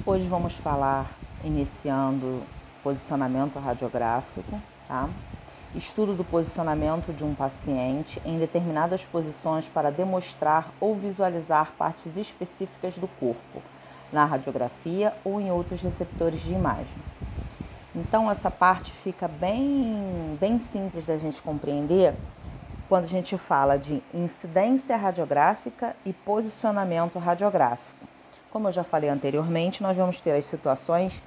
Hoje vamos falar, iniciando posicionamento radiográfico, tá? Estudo do posicionamento de um paciente em determinadas posições para demonstrar ou visualizar partes específicas do corpo, na radiografia ou em outros receptores de imagem. Então, essa parte fica bem simples da gente compreender quando a gente fala de incidência radiográfica e posicionamento radiográfico. Como eu já falei anteriormente, nós vamos ter as situações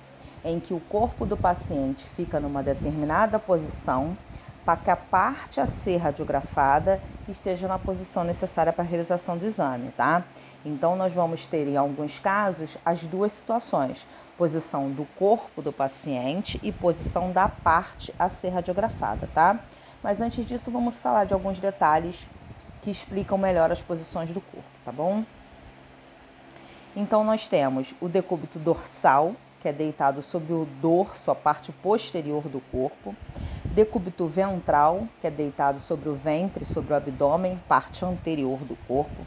em que o corpo do paciente fica numa determinada posição para que a parte a ser radiografada esteja na posição necessária para a realização do exame, tá? Então, nós vamos ter, em alguns casos, as duas situações: posição do corpo do paciente e posição da parte a ser radiografada, tá? Mas antes disso, vamos falar de alguns detalhes que explicam melhor as posições do corpo, tá bom? Então, nós temos o decúbito dorsal, que é deitado sobre o dorso, a parte posterior do corpo. Decúbito ventral, que é deitado sobre o ventre, sobre o abdômen, parte anterior do corpo.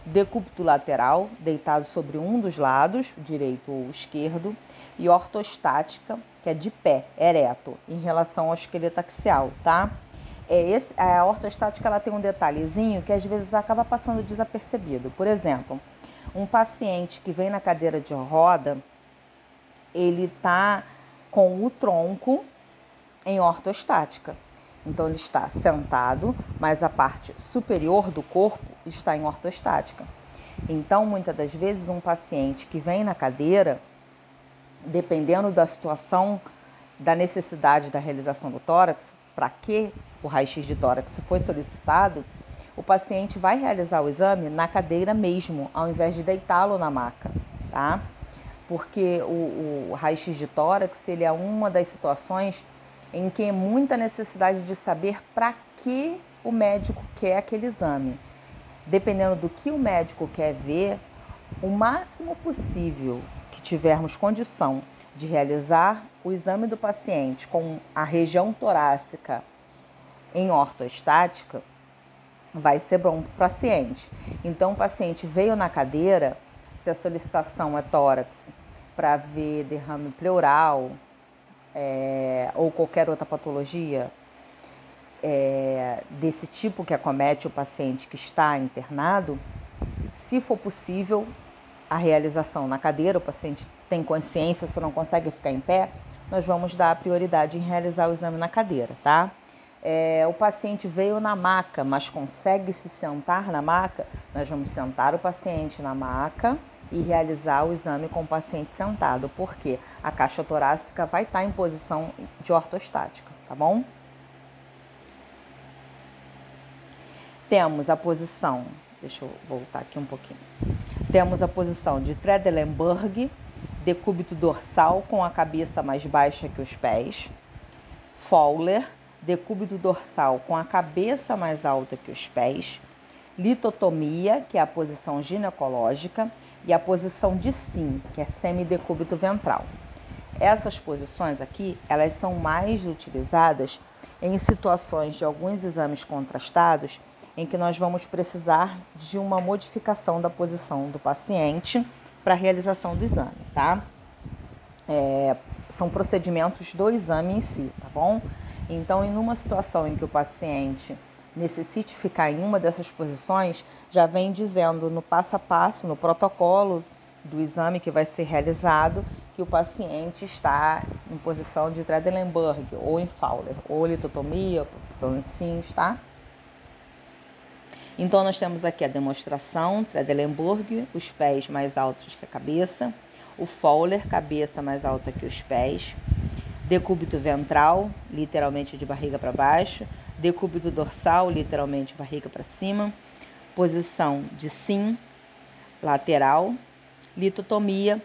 Decúbito lateral, deitado sobre um dos lados, direito ou esquerdo. E ortostática, que é de pé, ereto, em relação ao esqueleto axial, tá? A ortostática ela tem um detalhezinho que às vezes acaba passando desapercebido. Por exemplo, um paciente que vem na cadeira de roda, ele está com o tronco em ortostática. Então, ele está sentado, mas a parte superior do corpo está em ortostática. Então, muitas das vezes, um paciente que vem na cadeira, dependendo da situação, da necessidade da realização do tórax, para que o raio-x de tórax foi solicitado, o paciente vai realizar o exame na cadeira mesmo, ao invés de deitá-lo na maca, tá? Porque o raio-x de tórax, ele é uma das situações em que é muita necessidade de saber para que o médico quer aquele exame. Dependendo do que o médico quer ver, o máximo possível que tivermos condição de realizar o exame do paciente com a região torácica em ortostática, vai ser bom para o paciente. Então, o paciente veio na cadeira, se a solicitação é tórax, para ver derrame pleural ou qualquer outra patologia desse tipo que acomete o paciente que está internado, se for possível, a realização na cadeira, o paciente tem consciência, se não consegue ficar em pé, nós vamos dar prioridade em realizar o exame na cadeira, tá? O paciente veio na maca, mas consegue se sentar na maca, nós vamos sentar o paciente na maca e realizar o exame com o paciente sentado, porque a caixa torácica vai estar em posição de ortostática, tá bom? Temos a posição, deixa eu voltar aqui um pouquinho. Temos a posição de Trendelenburg, decúbito dorsal com a cabeça mais baixa que os pés. Fowler, decúbito dorsal com a cabeça mais alta que os pés. Litotomia, que é a posição ginecológica. E a posição de Sim, que é semidecúbito ventral. Essas posições aqui, elas são mais utilizadas em situações de alguns exames contrastados em que nós vamos precisar de uma modificação da posição do paciente para a realização do exame, tá? São procedimentos do exame em si, tá bom? Então, em uma situação em que o paciente necessite ficar em uma dessas posições, já vem dizendo no passo a passo, no protocolo do exame que vai ser realizado, que o paciente está em posição de Trendelenburg ou em Fowler, ou litotomia, posição de Sim, tá? Então, nós temos aqui a demonstração, Trendelenburg, os pés mais altos que a cabeça, o Fowler, cabeça mais alta que os pés, decúbito ventral, literalmente de barriga para baixo, decúbito dorsal, literalmente barriga para cima, posição de Sim, lateral, litotomia,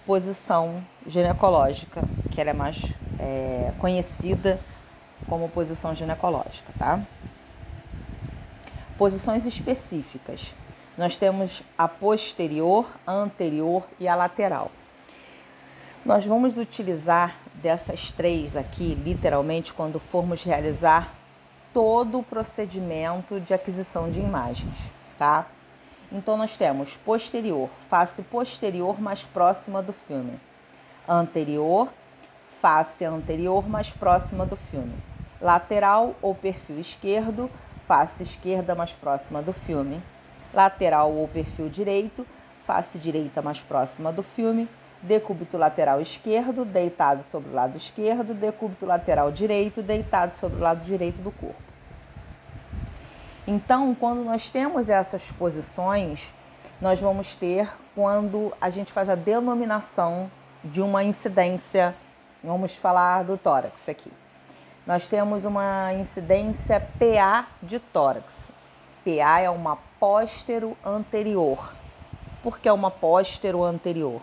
posição ginecológica, que ela é mais conhecida como posição ginecológica, tá? Posições específicas. Nós temos a posterior, a anterior e a lateral. Nós vamos utilizar dessas três aqui, literalmente, quando formos realizar todo o procedimento de aquisição de imagens, tá? Então, nós temos posterior, face posterior mais próxima do filme. Anterior, face anterior mais próxima do filme. Lateral ou perfil esquerdo, face esquerda mais próxima do filme. Lateral ou perfil direito, face direita mais próxima do filme. Decúbito lateral esquerdo, deitado sobre o lado esquerdo. Decúbito lateral direito, deitado sobre o lado direito do corpo. Então, quando nós temos essas posições, nós vamos ter quando a gente faz a denominação de uma incidência. Vamos falar do tórax aqui. Nós temos uma incidência PA de tórax. PA é uma póstero anterior. Por que é uma póstero anterior?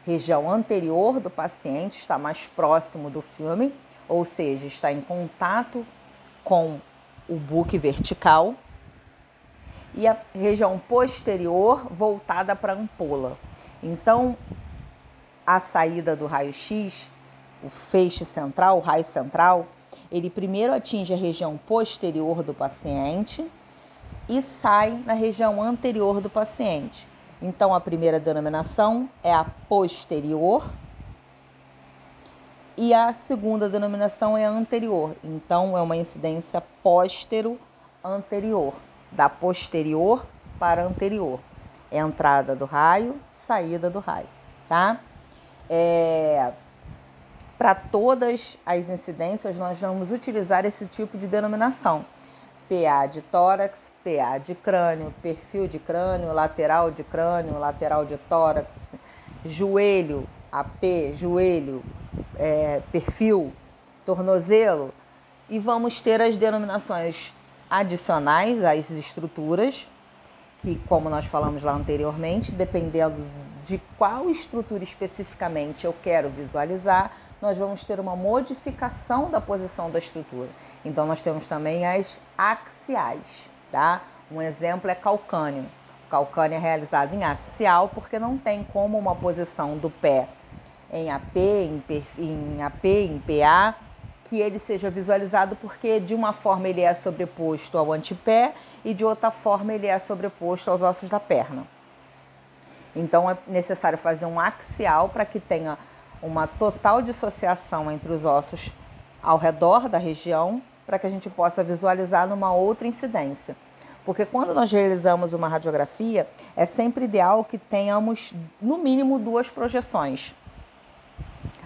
Região anterior do paciente está mais próximo do filme, ou seja, está em contato com o buque vertical, e a região posterior voltada para a ampola. Então, a saída do raio-x, o feixe central, o raio central, ele primeiro atinge a região posterior do paciente e sai na região anterior do paciente. Então, a primeira denominação é a posterior e a segunda denominação é a anterior. Então, é uma incidência póstero-anterior, da posterior para anterior. É a entrada do raio, saída do raio, tá? Para todas as incidências, nós vamos utilizar esse tipo de denominação. PA de tórax, PA de crânio, perfil de crânio, lateral de tórax, joelho, AP, joelho, perfil, tornozelo. E vamos ter as denominações adicionais às estruturas, que, como nós falamos lá anteriormente, dependendo de qual estrutura especificamente eu quero visualizar, nós vamos ter uma modificação da posição da estrutura. Então, nós temos também as axiais, tá? Um exemplo é calcânio. O calcânio é realizado em axial porque não tem como uma posição do pé em AP, em PA, que ele seja visualizado, porque de uma forma ele é sobreposto ao antepé e de outra forma ele é sobreposto aos ossos da perna. Então é necessário fazer um axial para que tenha uma total dissociação entre os ossos ao redor da região, para que a gente possa visualizar numa outra incidência. Porque quando nós realizamos uma radiografia, é sempre ideal que tenhamos no mínimo 2 projeções.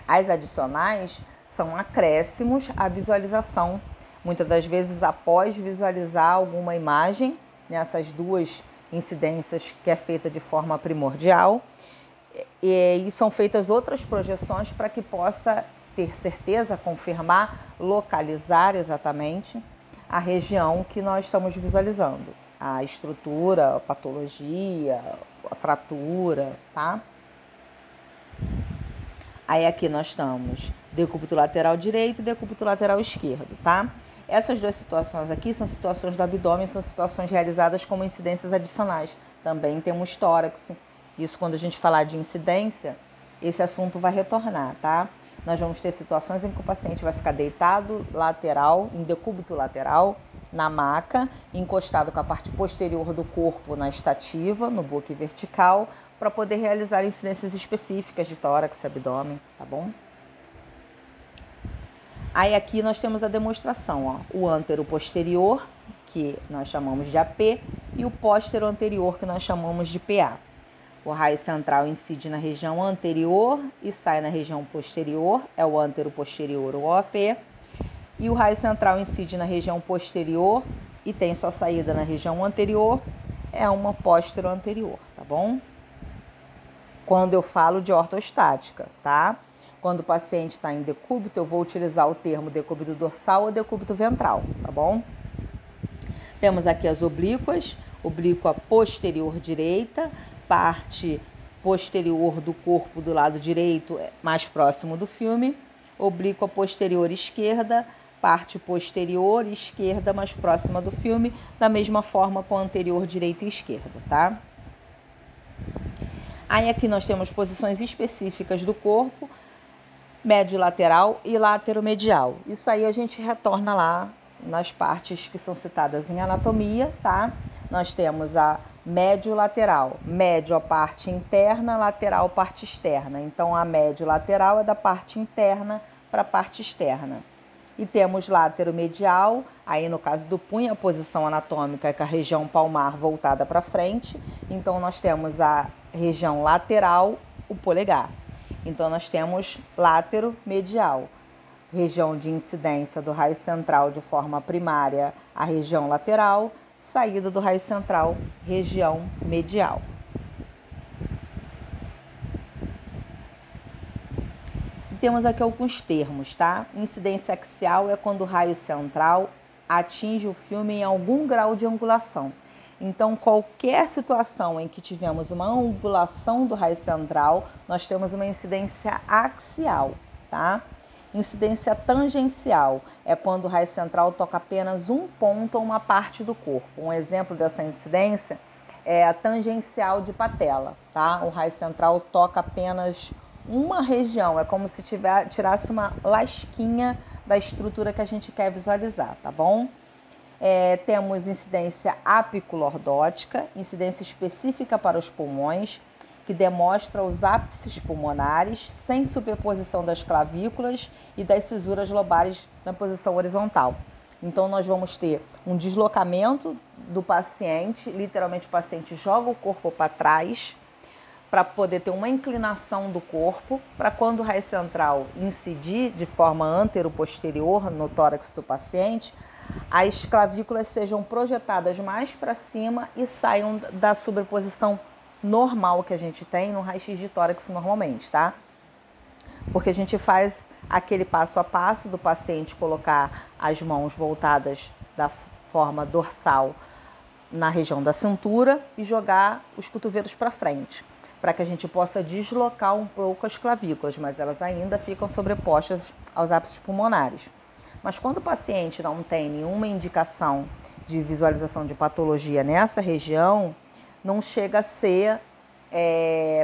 As adicionais são acréscimos à visualização, muitas das vezes após visualizar alguma imagem, nessas 2 incidências que é feita de forma primordial, e são feitas outras projeções para que possa ter certeza, confirmar, localizar exatamente a região que nós estamos visualizando, a estrutura, a patologia, a fratura, tá? Aí aqui nós estamos decúbito lateral direito e decúbito lateral esquerdo, tá? Essas 2 situações aqui são situações do abdômen, são situações realizadas como incidências adicionais. Também temos tórax. Isso, quando a gente falar de incidência, esse assunto vai retornar, tá? Nós vamos ter situações em que o paciente vai ficar deitado lateral, em decúbito lateral, na maca, encostado com a parte posterior do corpo na estativa, no buque vertical, para poder realizar incidências específicas de tórax e abdômen, tá bom? Aí aqui nós temos a demonstração, ó, o antero posterior, que nós chamamos de AP, e o póstero anterior, que nós chamamos de PA. O raio central incide na região anterior e sai na região posterior, é o antero posterior ou OP. E o raio central incide na região posterior e tem sua saída na região anterior, é uma póstero anterior, tá bom? Quando eu falo de ortostática, tá? Quando o paciente está em decúbito, eu vou utilizar o termo decúbito dorsal ou decúbito ventral, tá bom? Temos aqui as oblíquas, oblíqua posterior direita, parte posterior do corpo do lado direito mais próximo do filme, oblíqua posterior esquerda, parte posterior esquerda mais próxima do filme, da mesma forma com a anterior direita e esquerda, tá? Aí aqui nós temos posições específicas do corpo, médio lateral e lateromedial. Isso aí a gente retorna lá nas partes que são citadas em anatomia, tá? Nós temos a Médio lateral. Médio a parte interna, lateral parte externa. Então, a médio lateral é da parte interna para a parte externa. E temos látero medial, aí no caso do punho, a posição anatômica é com a região palmar voltada para frente. Então, nós temos a região lateral, o polegar. Então, nós temos látero medial. Região de incidência do raio central de forma primária, a região lateral. Saída do raio central, região medial. E temos aqui alguns termos, tá? Incidência axial é quando o raio central atinge o filme em algum grau de angulação. Então, qualquer situação em que tivemos uma angulação do raio central, nós temos uma incidência axial, tá? Incidência tangencial é quando o raio central toca apenas um ponto ou uma parte do corpo. Um exemplo dessa incidência é a tangencial de patela, tá? O raio central toca apenas uma região, é como se tirasse uma lasquinha da estrutura que a gente quer visualizar, tá bom? Temos incidência apiculordótica, incidência específica para os pulmões, que demonstra os ápices pulmonares sem superposição das clavículas e das cisuras lobares na posição horizontal. Então, nós vamos ter um deslocamento do paciente, literalmente o paciente joga o corpo para trás para poder ter uma inclinação do corpo, para quando o raio central incidir de forma antero-posterior no tórax do paciente, as clavículas sejam projetadas mais para cima e saiam da sobreposição normal que a gente tem no raio-x de tórax normalmente, tá? Porque a gente faz aquele passo a passo do paciente colocar as mãos voltadas da forma dorsal na região da cintura e jogar os cotovelos para frente, para que a gente possa deslocar um pouco as clavículas, mas elas ainda ficam sobrepostas aos ápices pulmonares. Mas quando o paciente não tem nenhuma indicação de visualização de patologia nessa região, não chega a ser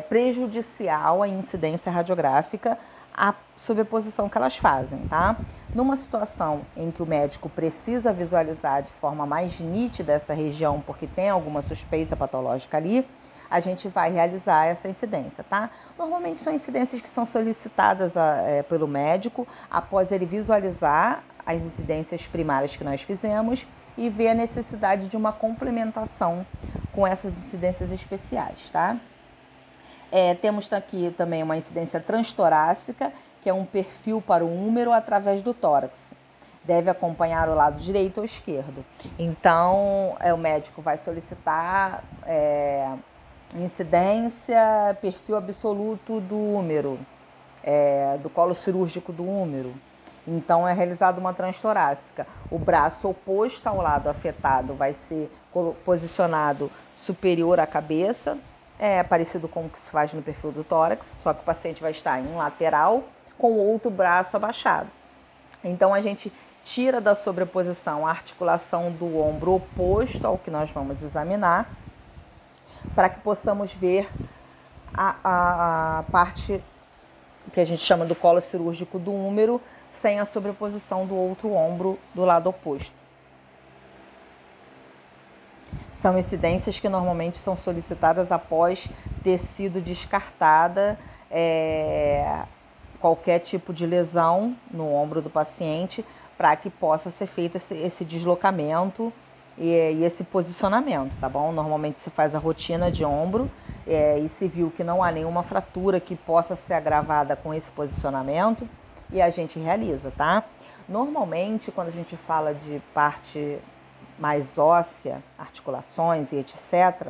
prejudicial à incidência radiográfica a sobreposição que elas fazem, tá? Numa situação em que o médico precisa visualizar de forma mais nítida essa região porque tem alguma suspeita patológica ali, a gente vai realizar essa incidência, tá? Normalmente são incidências que são solicitadas pelo médico após ele visualizar as incidências primárias que nós fizemos e ver a necessidade de uma complementação com essas incidências especiais, tá? Temos aqui também uma incidência transtorácica, que é um perfil para o úmero através do tórax. Deve acompanhar o lado direito ou esquerdo. Então, o médico vai solicitar incidência, perfil absoluto do úmero, do colo cirúrgico do úmero. Então, é realizada uma transtorácica. O braço oposto ao lado afetado vai ser posicionado superior à cabeça, parecido com o que se faz no perfil do tórax, só que o paciente vai estar em lateral com o outro braço abaixado. Então, a gente tira da sobreposição a articulação do ombro oposto ao que nós vamos examinar, para que possamos ver a parte que a gente chama do colo cirúrgico do úmero, sem a sobreposição do outro ombro do lado oposto. São incidências que normalmente são solicitadas após ter sido descartada qualquer tipo de lesão no ombro do paciente, para que possa ser feito esse deslocamento e esse posicionamento, tá bom? Normalmente se faz a rotina de ombro e se viu que não há nenhuma fratura que possa ser agravada com esse posicionamento e a gente realiza, tá? Normalmente, quando a gente fala de parte mais óssea, articulações e etc.,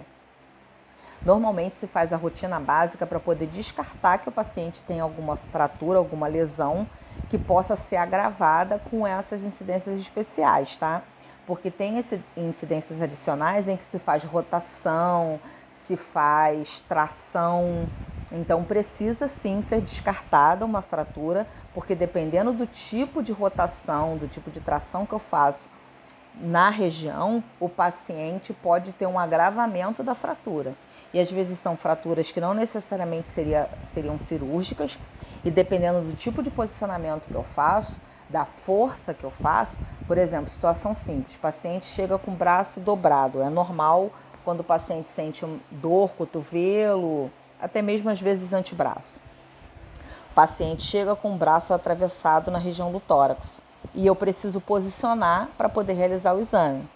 normalmente se faz a rotina básica para poder descartar que o paciente tem alguma fratura, alguma lesão que possa ser agravada com essas incidências especiais, tá? Porque tem incidências adicionais em que se faz rotação, se faz tração. Então, precisa sim ser descartada uma fratura, porque dependendo do tipo de rotação, do tipo de tração que eu faço na região, o paciente pode ter um agravamento da fratura. E às vezes são fraturas que não necessariamente seriam cirúrgicas, e dependendo do tipo de posicionamento que eu faço, da força que eu faço, por exemplo, situação simples, o paciente chega com o braço dobrado, é normal quando o paciente sente dor, cotovelo, até mesmo às vezes antebraço. O paciente chega com o braço atravessado na região do tórax e eu preciso posicionar para poder realizar o exame.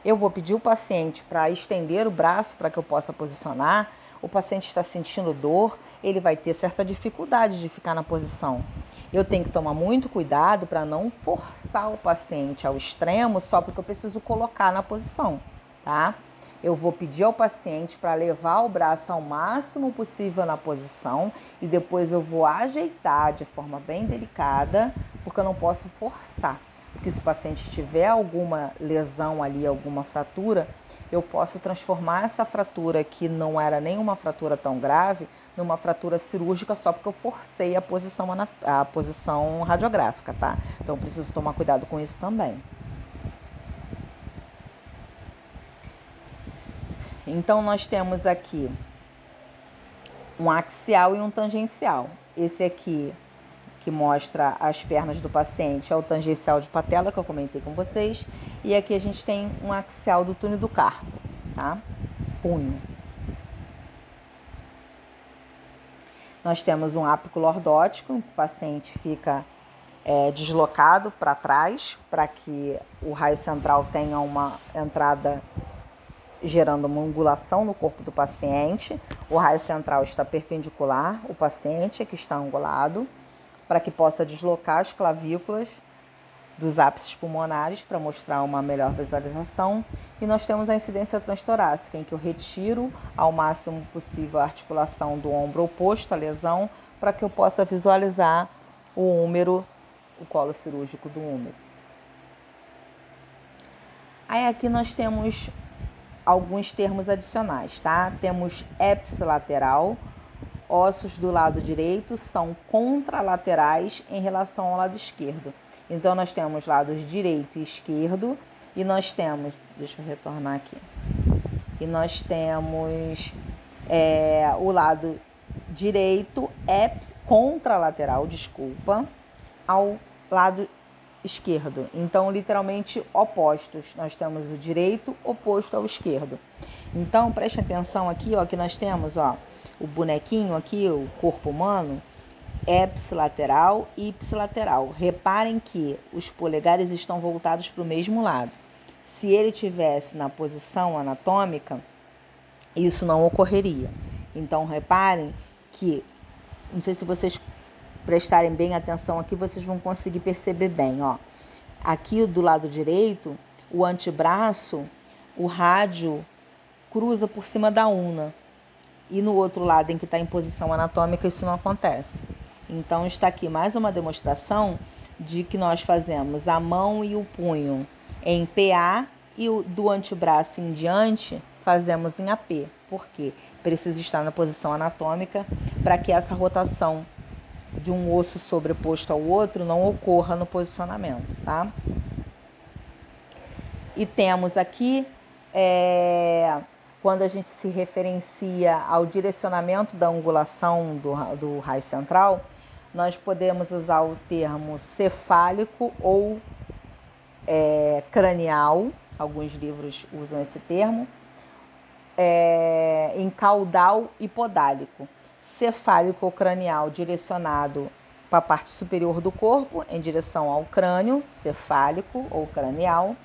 Eu vou pedir o paciente para estender o braço para que eu possa posicionar. O paciente está sentindo dor, ele vai ter certa dificuldade de ficar na posição. Eu tenho que tomar muito cuidado para não forçar o paciente ao extremo só porque eu preciso colocar na posição, tá? Eu vou pedir ao paciente para levar o braço ao máximo possível na posição e depois eu vou ajeitar de forma bem delicada, porque eu não posso forçar. Porque se o paciente tiver alguma lesão ali, alguma fratura, eu posso transformar essa fratura, que não era nem uma fratura tão grave, numa fratura cirúrgica só porque eu forcei a posição radiográfica, tá? Então, eu preciso tomar cuidado com isso também. Então, nós temos aqui um axial e um tangencial. Esse aqui, que mostra as pernas do paciente, é o tangencial de patela, que eu comentei com vocês. E aqui a gente tem um axial do túnel do carpo, tá? Punho. Nós temos um ápico lordótico, o paciente fica deslocado para trás, para que o raio central tenha uma entrada gerando uma angulação no corpo do paciente. O raio central está perpendicular, o paciente é que está angulado, para que possa deslocar as clavículas dos ápices pulmonares para mostrar uma melhor visualização. E nós temos a incidência transtorácica, em que eu retiro ao máximo possível a articulação do ombro oposto à lesão para que eu possa visualizar o húmero, o colo cirúrgico do húmero. Aí aqui nós temos alguns termos adicionais, tá? Temos ipsilateral, ossos do lado direito são contralaterais em relação ao lado esquerdo. Então, nós temos lados direito e esquerdo e nós temos, deixa eu retornar aqui, e nós temos o lado direito contralateral, ao lado esquerdo. Então, literalmente opostos. Nós temos o direito oposto ao esquerdo. Então, preste atenção aqui, ó, que nós temos, ó, o bonequinho aqui, o corpo humano, ipsilateral e ipsilateral. Reparem que os polegares estão voltados para o mesmo lado. Se ele tivesse na posição anatômica, isso não ocorreria. Então, reparem que, não sei se vocês prestarem bem atenção aqui, vocês vão conseguir perceber bem, ó. Aqui do lado direito, o antebraço, o rádio cruza por cima da una. E no outro lado, em que está em posição anatômica, isso não acontece. Então, está aqui mais uma demonstração de que nós fazemos a mão e o punho em PA e do antebraço em diante fazemos em AP. Por quê? Precisa estar na posição anatômica para que essa rotação de um osso sobreposto ao outro não ocorra no posicionamento, tá? E temos aqui, quando a gente se referencia ao direcionamento da angulação do raio central, nós podemos usar o termo cefálico ou cranial, alguns livros usam esse termo, em caudal e podálico. Cefálico ou cranial direcionado para a parte superior do corpo, em direção ao crânio, cefálico ou cranial,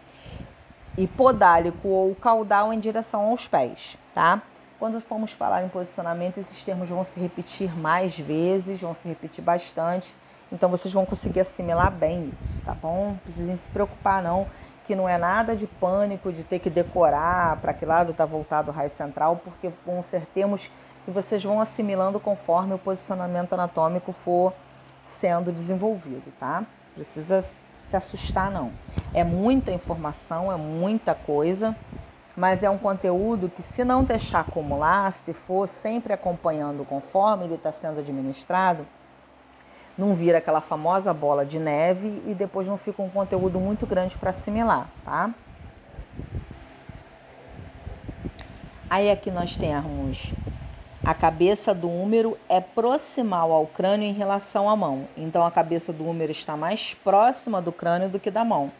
e podálico ou caudal em direção aos pés, tá? Quando formos falar em posicionamento, esses termos vão se repetir mais vezes, vão se repetir bastante, então vocês vão conseguir assimilar bem isso, tá bom? Não precisem se preocupar não, que não é nada de pânico de ter que decorar para que lado está voltado o raio central, porque vão ser termos que vocês vão assimilando conforme o posicionamento anatômico for sendo desenvolvido, tá? Precisa se assustar não. É muita informação, é muita coisa, mas é um conteúdo que, se não deixar acumular, se for sempre acompanhando conforme ele está sendo administrado, não vira aquela famosa bola de neve e depois não fica um conteúdo muito grande para assimilar, tá? Aí aqui nós temos a cabeça do húmero é proximal ao crânio em relação à mão. Então, a cabeça do húmero está mais próxima do crânio do que da mão.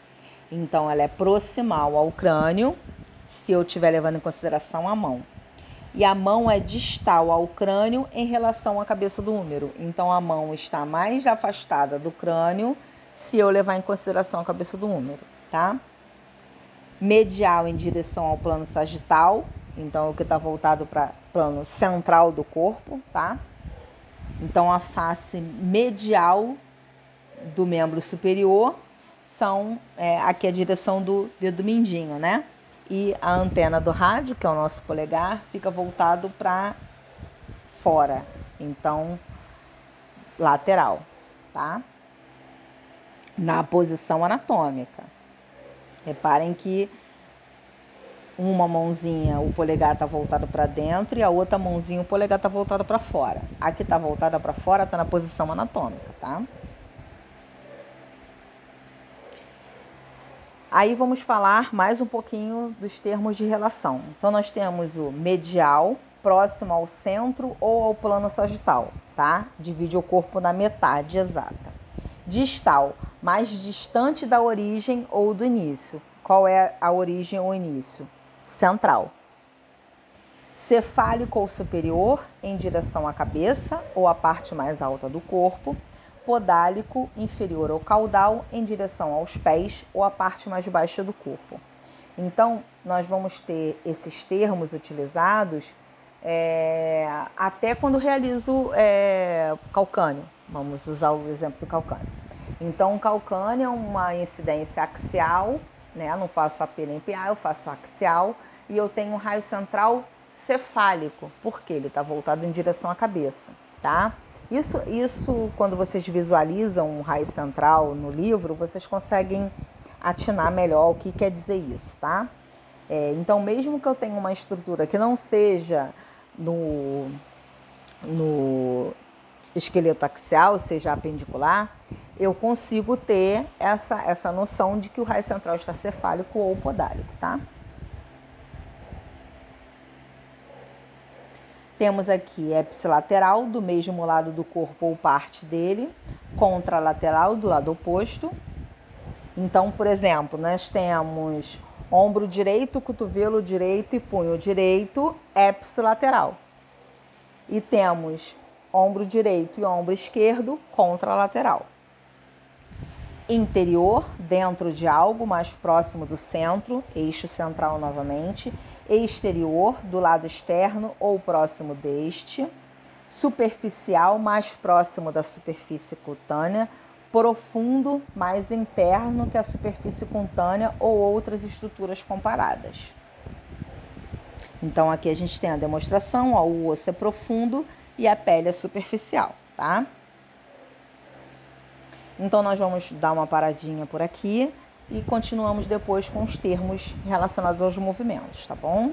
Então, ela é proximal ao crânio se eu estiver levando em consideração a mão. E a mão é distal ao crânio em relação à cabeça do úmero. Então, a mão está mais afastada do crânio se eu levar em consideração a cabeça do úmero, tá? Medial em direção ao plano sagital. Então, o que está voltado para o plano central do corpo, tá? Então, a face medial do membro superior são aqui a direção do dedo mindinho, né? E a antena do rádio, que é o nosso polegar, fica voltado para fora, então lateral, tá? Na posição anatômica. Reparem que uma mãozinha, o polegar está voltado para dentro e a outra mãozinha, o polegar está voltado para fora. A que está voltada para fora está na posição anatômica, tá? Aí vamos falar mais um pouquinho dos termos de relação. Então, nós temos o medial, próximo ao centro ou ao plano sagital, tá? Divide o corpo na metade exata. Distal, mais distante da origem ou do início. Qual é a origem ou início? Central. Cefálico ou superior, em direção à cabeça ou à parte mais alta do corpo. Podálico, inferior ao caudal, em direção aos pés ou à parte mais baixa do corpo. Então, nós vamos ter esses termos utilizados até quando realizo calcânio. Vamos usar o exemplo do calcânio. Então, o calcânio é uma incidência axial, né? Não faço AP nem PA, eu faço axial. E eu tenho um raio central cefálico, porque ele está voltado em direção à cabeça, tá? Isso, quando vocês visualizam um raio central no livro, vocês conseguem atinar melhor o que quer dizer isso, tá? Então, mesmo que eu tenha uma estrutura que não seja no esqueleto axial, seja apendicular, eu consigo ter essa noção de que o raio central está cefálico ou podálico, tá? Temos aqui ipsilateral, do mesmo lado do corpo ou parte dele, contralateral, do lado oposto. Então, por exemplo, nós temos ombro direito, cotovelo direito e punho direito, ipsilateral. E temos ombro direito e ombro esquerdo, contralateral. Interior, dentro de algo mais próximo do centro, eixo central novamente. Exterior, do lado externo ou próximo deste. Superficial, mais próximo da superfície cutânea. Profundo, mais interno que a superfície cutânea ou outras estruturas comparadas. Então, aqui a gente tem a demonstração, ó, o osso é profundo e a pele é superficial, tá? Então, nós vamos dar uma paradinha por aqui e continuamos depois com os termos relacionados aos movimentos, tá bom?